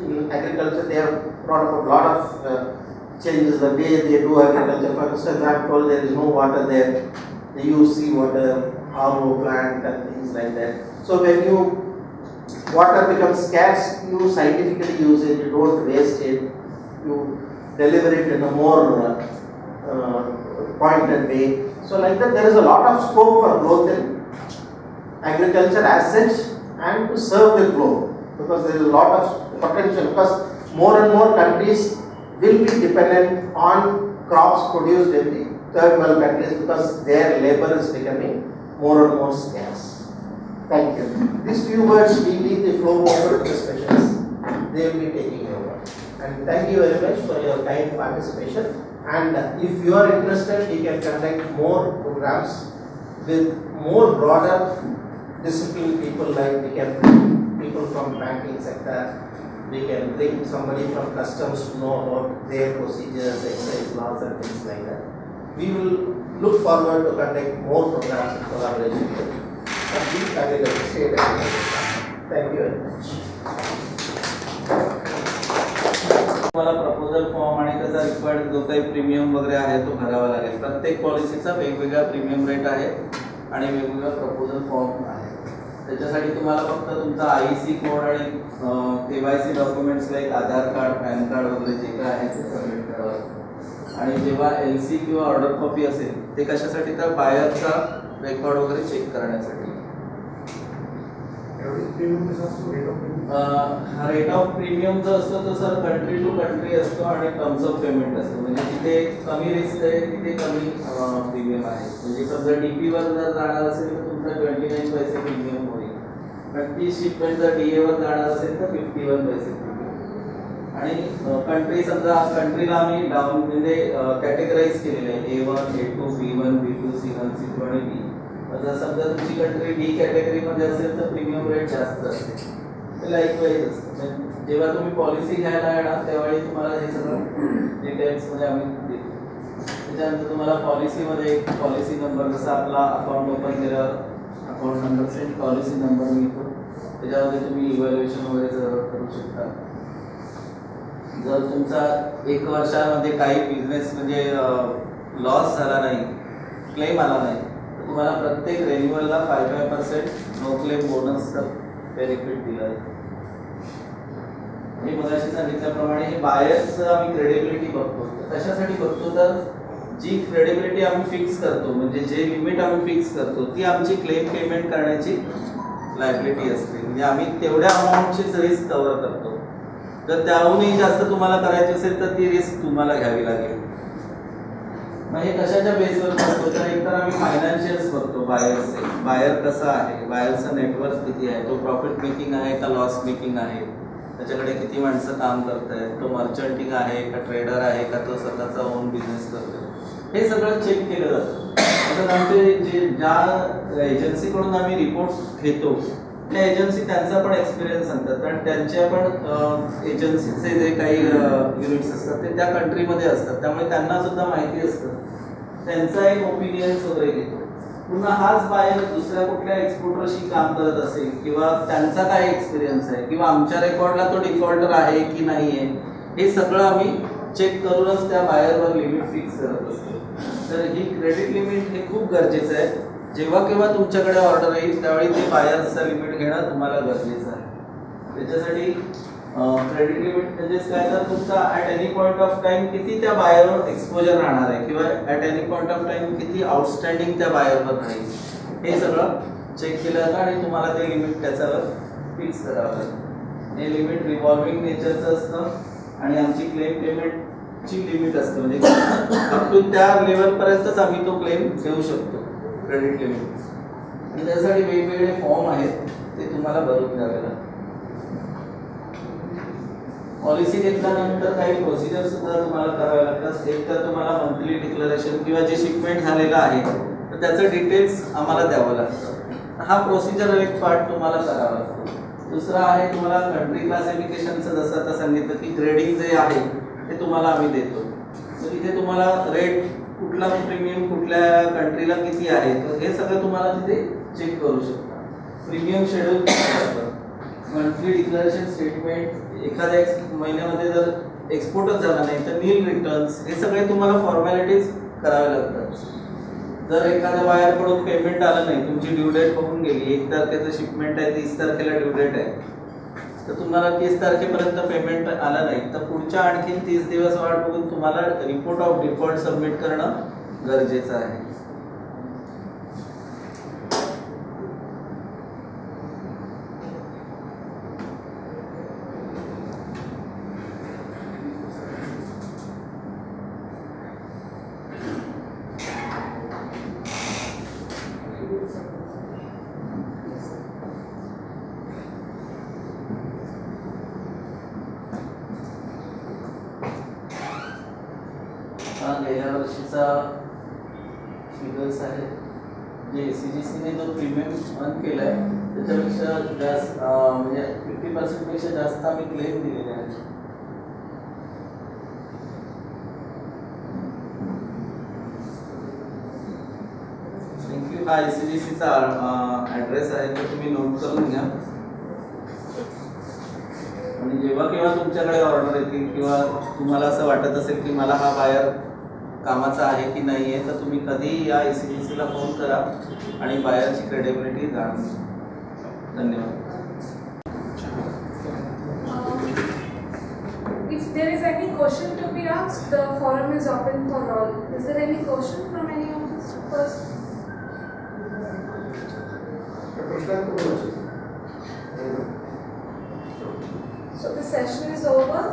In agriculture, they have brought about a lot of changes, the way they do agriculture. For instance, I am told there is no water there. They use seawater, RO plant and things like that. So when water becomes scarce, you scientifically use it, you don't waste it, you deliver it in a more pointed way. So like that, there is a lot of scope for growth in agriculture as such, and to serve the globe, because there is a lot of potential, because more and more countries will be dependent on crops produced in the third world countries, because their labor is becoming more and more scarce. Thank you. These few words we leave the floor over to the specialists. They will be taking over. And thank you very much for your kind participation. And if you are interested, you can conduct more programs with more broader discipline people, like we can bring people from banking sector, we can bring somebody from customs to know about their procedures, excise laws and things like that. We will look forward to conduct more programs in collaboration with you. Thank you very much. तुम्हाला proposal form आणि त्याचा required जो काही premium वगैरे आहे तो भरावा लागेल. प्रत्येक पॉलिसीचा वेगवेगळा प्रीमियम रेट आहे आणि वेगवेगळा प्रपोजल फॉर्म आहे. त्याच्यासाठी तुम्हाला फक्त तुमचा IC कोड आणि KYC डॉक्युमेंट्स लाईक आधार कार्ड, पॅन कार्ड वगैरे जे काय आहे ते सबमिट करावं. आणि जेव्हा LC किंवा ऑर्डर कॉपी असेल ते कशासाठी, तर बायरचा रेकॉर्ड वगैरे चेक करण्यासाठी. रेट ऑफ प्रीमियम जो असतो तो सर कंट्री टू कंट्री असतो आणि टर्म्स ऑफ पेमेंट असतो. म्हणजे जिथे कमी रिस्क आहे तिथे कमी प्रीमियम आहे. म्हणजे समजा DP वर जर जाणार असेल तर तुमचा 29 पैसे प्रीमियम होईल, पण ती शिपमेंट जर DA वर जाणार असेल तर 51 पैसे प्रीमियम. आणि कंट्री समजा कंट्रीला आम्ही डाऊन म्हणजे कॅटेगराईज केलेले आहे A1, A2, B1, B2, C1, C2 आणि D. जर समजा तुमची कंट्री D कॅटेगरीमध्ये असेल तर प्रीमियम रेट जास्त असेल. ते लाईकवाईज असतं. जेव्हा तुम्ही पॉलिसी घ्यायला येणार त्यावेळी तुम्हाला हे सगळं डिटेल्समध्ये आम्ही देतो. त्याच्यानंतर तुम्हाला पॉलिसीमध्ये पॉलिसी नंबर, जसं आपला अकाउंट ओपन केल्यावर account number set policy number मिळतो. त्याच्यामध्ये तुम्ही इव्हॅल्युएशन वगैरे करू शकता. जर तुमचा 1 वर्षामध्ये काही बिझनेस म्हणजे लॉस झाला नाही, क्लेम आला नाही, तुम्हाला प्रत्येक रेन्युअलला 5% नो क्लेम बोनसचा बेनिफिट दिला आहे. मी मगाशी सांगितल्याप्रमाणे हे बायर्सचं आम्ही क्रेडिबिलिटी बघतो. कशासाठी बघतो, तर जी क्रेडिबिलिटी आम्ही फिक्स करतो म्हणजे जे लिमिट आम्ही फिक्स करतो ती आमची क्लेम पेमेंट करण्याची लायबिलिटी असते. म्हणजे आम्ही तेवढ्या अमाऊंटचीच रिस्क कव्हर करतो. जर त्याहूनही जास्त तुम्हाला करायची असेल तर ती रिस्क तुम्हाला घ्यावी लागेल. मग हे कशाच्या बेसवर बघतो, तर एकतर आम्ही फायनान्शियल्स बघतो बायरचे. बायर कसा आहे, बायरचा नेटवर्क किती आहे, तो प्रॉफिट मेकिंग आहे का लॉस मेकिंग आहे, त्याच्याकडे किती माणसं काम करत आहेत, तो मर्चंटिंग आहे का ट्रेडर आहे का तो स्वतःचा ओन बिझनेस करतो, हे सगळं चेक केलं जातं. तर आमचे ज्या एजन्सीकडून आम्ही रिपोर्ट घेतो त्या एजन्सी त्यांचा पण एक्सपिरियन्स सांगतात. कारण त्यांच्या पण एजन्सीचे जे काही युनिट्स असतात ते त्या कंट्रीमध्ये असतात, त्यामुळे त्यांना सुद्धा माहिती असतं. त्यांचा एक ओपिनियन्स वगैरे घेतो. पुन्हा हाच बायर दुसऱ्या कुठल्या एक्सपोर्टरशी काम करत असेल किंवा त्यांचा काय एक्सपिरियन्स आहे किंवा आमच्या रेकॉर्डला तो डिफॉल्टर आहे की नाही आहे, हे सगळं आम्ही चेक करूनच त्या बायरवर लिमिट फिक्स करत असतो. तर ही क्रेडिट लिमिट हे खूप गरजेचं आहे. जेव्हा केव्हा तुमच्याकडे ऑर्डर येईल त्यावेळी ते बायर्सचं लिमिट घेणं तुम्हाला गरजेचं आहे. त्याच्यासाठी क्रेडिट लिमिट म्हणजेच काय, तर तुमचा at any point of time किती त्या बायरवर एक्सपोजर राहणार आहे किंवा at any point of time किती आउटस्टँडिंग त्या बायरवर राहील, हे सगळं चेक केलं जातं आणि तुम्हाला ते लिमिट त्याच्यावर फिक्स करावं लागतं. हे लिमिट रिव्हॉल्विंग नेचरचं असतं आणि आमची क्लेम पेमेंटची लिमिट असते. म्हणजे अप टू त्या लेवलपर्यंतच आम्ही तो क्लेम देऊ शकतो क्रेडिट लिमिट. आणि त्यासाठी वेगवेगळे फॉर्म आहेत ते तुम्हाला भरून द्यावे लागतात. पॉलिसी घेतल्यानंतर काही प्रोसिजर सुद्धा तुम्हाला करावे लागतात. एक तर तुम्हाला मंथली डिक्लरेशन किंवा जे शिपमेंट झालेलं आहे तर त्याचं डिटेल्स आम्हाला द्यावं लागतं. हा प्रोसिजर एक पार्ट तुम्हाला करावा लागतो. दुसरा आहे तुम्हाला कंट्री क्लासिफिकेशनचं, जसं आता सांगितलं की ग्रेडिंग जे आहे ते तुम्हाला आम्ही देतो. तर तिथे तुम्हाला रेट कुठला प्रीमियम कुठल्या कंट्रीला किती आहे तर हे सगळं तुम्हाला तिथे चेक करू शकता. Premium schedule monthly declaration statement, एखाद्या महिन्यामध्ये जर एक्सपोर्टच झाला नाही तर नील रिटर्न्स, हे सगळे तुम्हाला फॉर्मॅलिटीज करावे लागतात. जर एखाद्या बायरकडून पेमेंट आलं नाही, तुमची ड्यू डेट होऊन गेली, 1 तारखेचं शिपमेंट आहे, 30 तारखेला ड्यू डेट आहे, तर तुम्हाला 30 तारखेपर्यंत पेमेंट आलं नाही तर पुढच्या आणखीन 30 दिवस वाट बघून तुम्हाला रिपोर्ट ऑफ डिफॉल्ट सबमिट करणं गरजेचं आहे. त्याचा फिगर्स आहेत जे ACGCने जो प्रीमियम अर्न केला आहे त्याच्यापेक्षा जास्त म्हणजे 50% पेक्षा जास्त आम्ही क्लेम दिलेले आहेत. थँक्यू. हा ACGCचा ॲड्रेस आहे तो तुम्ही नोट करून घ्या आणि जेव्हा केव्हा तुमच्याकडे ऑर्डर येतील किंवा तुम्हाला असं वाटत असेल की मला हा बायर कामाचा आहे की नाही आहे तर तुम्ही कधीही या ACGCला फोन करा आणि बायरची क्रेडिबिलिटी जाणून घ्या. धन्यवाद. If there is any question to be asked, the forum is open for all. Is there any question from any of us first? So the session is over.